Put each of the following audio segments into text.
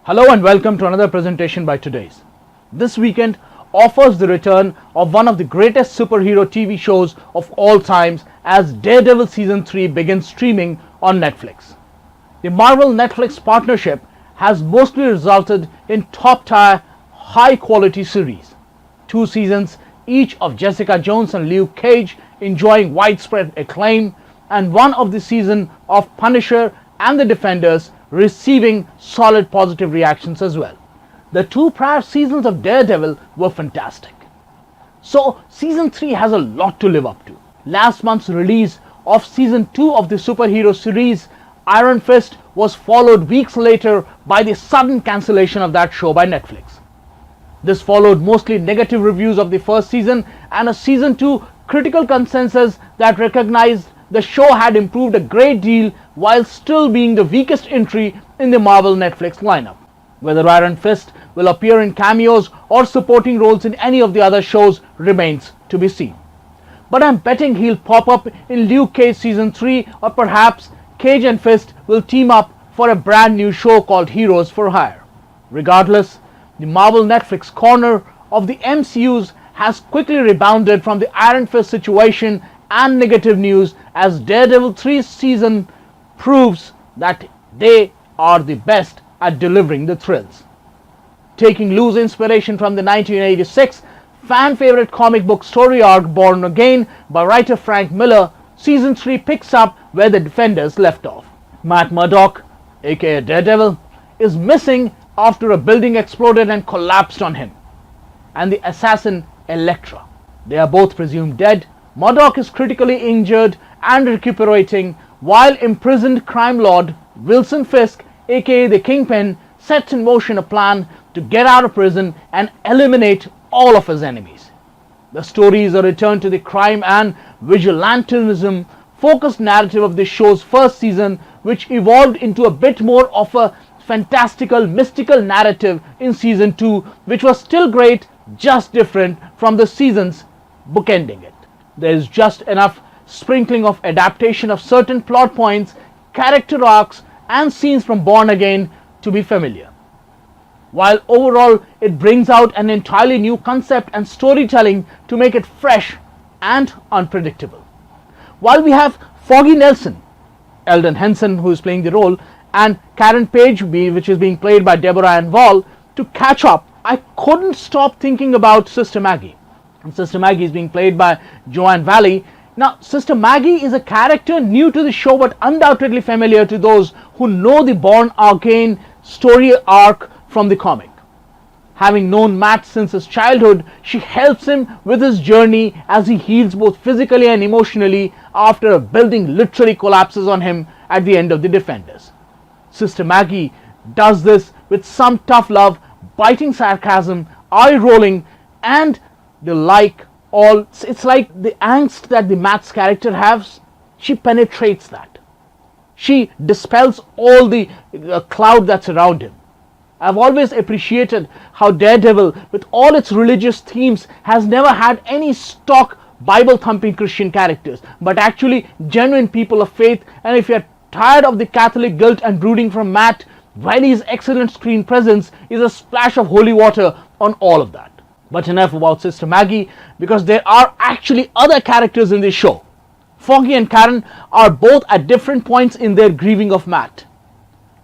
Hello and welcome to another presentation by Today's. This weekend offers the return of one of the greatest superhero TV shows of all times as Daredevil Season 3 begins streaming on Netflix. The Marvel-Netflix partnership has mostly resulted in top-tier, high-quality series. 2 seasons each of Jessica Jones and Luke Cage enjoying widespread acclaim, and one of the season of Punisher and the Defenders receiving solid positive reactions as well. The 2 prior seasons of Daredevil were fantastic. So season 3 has a lot to live up to. Last month's release of season 2 of the superhero series Iron Fist was followed weeks later by the sudden cancellation of that show by Netflix. This followed mostly negative reviews of the first season and a season 2 critical consensus that recognized the show had improved a great deal while still being the weakest entry in the Marvel Netflix lineup. Whether Iron Fist will appear in cameos or supporting roles in any of the other shows remains to be seen. But I'm betting he'll pop up in Luke Cage season 3, or perhaps Cage and Fist will team up for a brand new show called Heroes for Hire. Regardless, the Marvel Netflix corner of the MCU's has quickly rebounded from the Iron Fist situation and negative news as Daredevil 3 season proves that they are the best at delivering the thrills. Taking loose inspiration from the 1986 fan favorite comic book story arc Born Again by writer Frank Miller, season 3 picks up where the Defenders left off. Matt Murdock, aka Daredevil, is missing after a building exploded and collapsed on him, and the assassin Elektra. They are both presumed dead. Murdock is critically injured and recuperating, while imprisoned crime lord Wilson Fisk, aka the Kingpin, sets in motion a plan to get out of prison and eliminate all of his enemies. The story is a return to the crime and vigilantism focused narrative of the show's first season, which evolved into a bit more of a fantastical, mystical narrative in season 2, which was still great, just different from the seasons bookending it. There is just enough sprinkling of adaptation of certain plot points, character arcs, and scenes from Born Again to be familiar, while overall it brings out an entirely new concept and storytelling to make it fresh and unpredictable. While we have Foggy Nelson, Eldon Henson, who is playing the role, and Karen Page, which is being played by Deborah Ann Wall, to catch up, I couldn't stop thinking about Sister Maggie. And Sister Maggie is being played by Joanne Valley. Now, Sister Maggie is a character new to the show but undoubtedly familiar to those who know the Born Again story arc from the comic. Having known Matt since his childhood, she helps him with his journey as he heals both physically and emotionally after a building literally collapses on him at the end of the Defenders. Sister Maggie does this with some tough love, biting sarcasm, eye-rolling, and it's like the angst that the Matt's character has, she penetrates that. She dispels all the cloud that's around him. I've always appreciated how Daredevil, with all its religious themes, has never had any stock Bible-thumping Christian characters, but actually genuine people of faith. And if you're tired of the Catholic guilt and brooding from Matt, Riley's excellent screen presence is a splash of holy water on all of that. But enough about Sister Maggie, because there are actually other characters in this show. Foggy and Karen are both at different points in their grieving of Matt.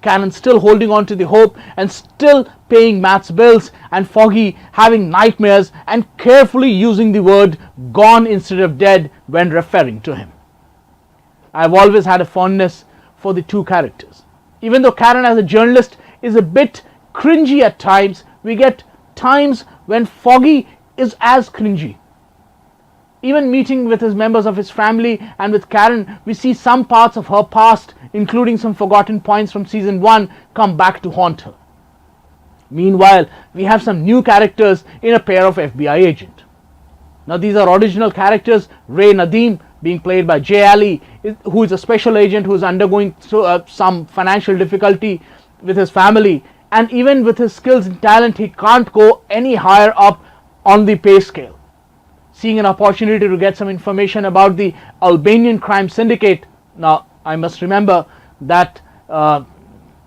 Karen still holding on to the hope and still paying Matt's bills, and Foggy having nightmares and carefully using the word gone instead of dead when referring to him. I've always had a fondness for the 2 characters. Even though Karen as a journalist is a bit cringy at times, we get times when Foggy is as cringy. Even meeting with his members of his family, and with Karen, we see some parts of her past, including some forgotten points from season 1, come back to haunt her. Meanwhile, we have some new characters in a pair of FBI agents. Now these are original characters. Ray Nadeem, being played by Jay Ali, who is a special agent who is undergoing some financial difficulty with his family, and even with his skills and talent, he can't go any higher up on the pay scale. Seeing an opportunity to get some information about the Albanian crime syndicate. Now, I must remember that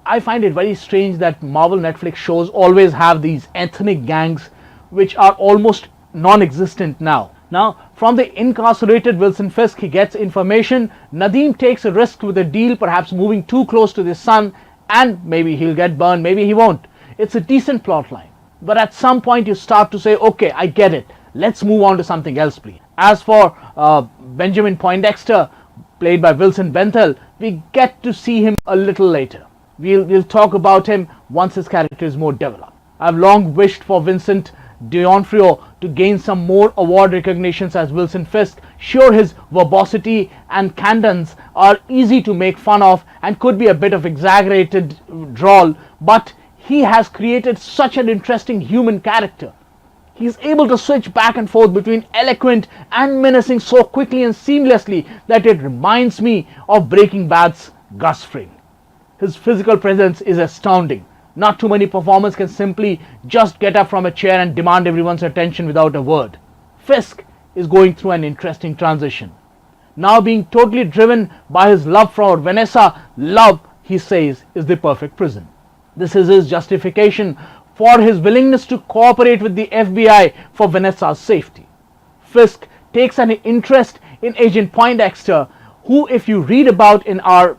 I find it very strange that Marvel Netflix shows always have these ethnic gangs which are almost non-existent now. Now, from the incarcerated Wilson Fisk, he gets information. Nadeem takes a risk with a deal, perhaps moving too close to the sun, and maybe he'll get burned, maybe he won't. It's a decent plot line. But at some point you start to say, okay, I get it. Let's move on to something else, please. As for Benjamin Poindexter, played by Vincent D'Onofrio, we get to see him a little later. We'll talk about him once his character is more developed. I've long wished for Vincent D'Onofrio to gain some more award recognitions as Wilson Fisk. Sure, his verbosity and cadence are easy to make fun of and could be a bit of exaggerated drawl, but he has created such an interesting human character. He's able to switch back and forth between eloquent and menacing so quickly and seamlessly that it reminds me of Breaking Bad's Gus Fring. His physical presence is astounding. Not too many performers can simply just get up from a chair and demand everyone's attention without a word. Fisk is going through an interesting transition. Now being totally driven by his love for Vanessa, love, he says, is the perfect prison. This is his justification for his willingness to cooperate with the FBI for Vanessa's safety. Fisk takes an interest in Agent Poindexter, who, if you read about in our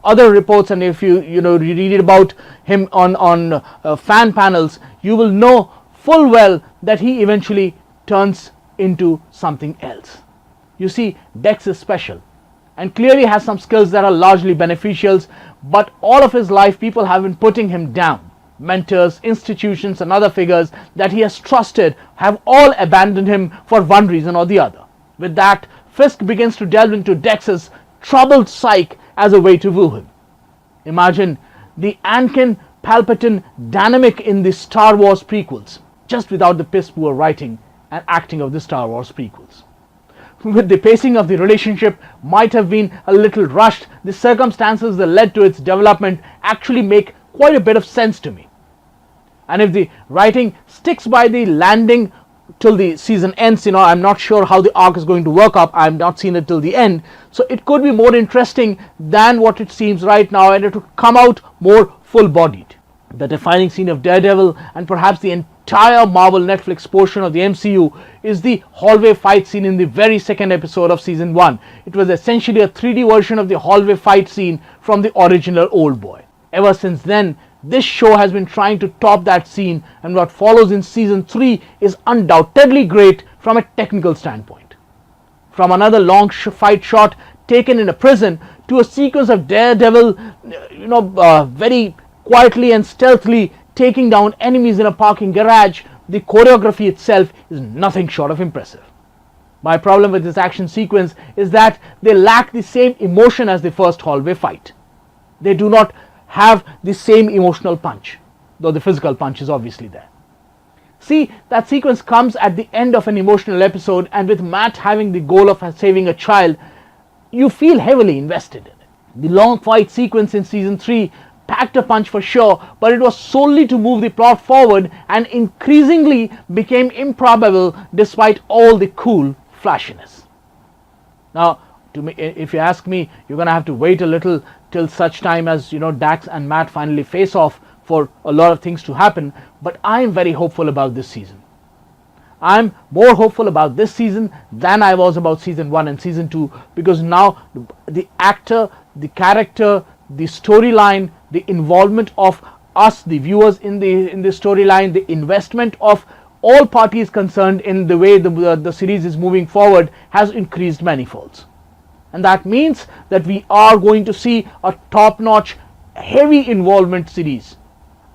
other reports and if you read about him on fan panels, you will know full well that he eventually turns into something else. You see, Dex is special and clearly has some skills that are largely beneficials, but all of his life people have been putting him down. Mentors, institutions and other figures that he has trusted have all abandoned him for one reason or the other. With that, Fisk begins to delve into Dex's troubled psyche as a way to woo him. Imagine the Anakin Palpatine dynamic in the Star Wars prequels, just without the piss poor writing and acting of the Star Wars prequels. With the pacing of the relationship might have been a little rushed, the circumstances that led to its development actually make quite a bit of sense to me. And if the writing sticks by the landing till the season ends, I'm not sure how the arc is going to work up. I've not seen it till the end, so it could be more interesting than what it seems right now, and it would come out more full-bodied. The defining scene of Daredevil and perhaps the entire Marvel Netflix portion of the MCU is the hallway fight scene in the very second episode of season 1. It was essentially a 3D version of the hallway fight scene from the original Old Boy. Ever since then, this show has been trying to top that scene, and what follows in season 3 is undoubtedly great from a technical standpoint. From another long fight shot taken in a prison to a sequence of Daredevil, very quietly and stealthily taking down enemies in a parking garage, the choreography itself is nothing short of impressive. My problem with this action sequence is that they lack the same emotion as the first hallway fight. They do not have the same emotional punch, though the physical punch is obviously there. See, that sequence comes at the end of an emotional episode, and with Matt having the goal of saving a child, you feel heavily invested in it. The long fight sequence in season 3 packed a punch for sure, but it was solely to move the plot forward and increasingly became improbable despite all the cool flashiness. Now, if you ask me, you're going to have to wait a little till such time as Dax and Matt finally face off for a lot of things to happen, but I am very hopeful about this season. I'm more hopeful about this season than I was about season 1 and season 2, because now the actor, the character, the storyline, the involvement of us, the viewers in the storyline, the investment of all parties concerned in the way the series is moving forward has increased manifolds. And that means that we are going to see a top-notch, heavy involvement series.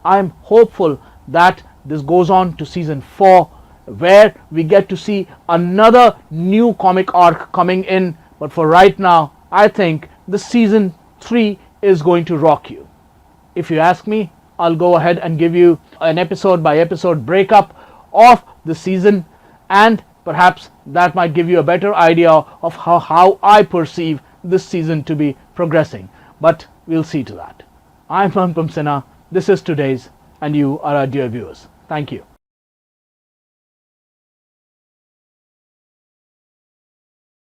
I'm hopeful that this goes on to season 4, where we get to see another new comic arc coming in. But for right now, I think the season 3 is going to rock you. If you ask me, I'll go ahead and give you an episode by episode breakup of the season, and perhaps that might give you a better idea of how I perceive this season to be progressing. But we'll see to that. I'm Anupam Sinha. This is today's, and you are our dear viewers. Thank you.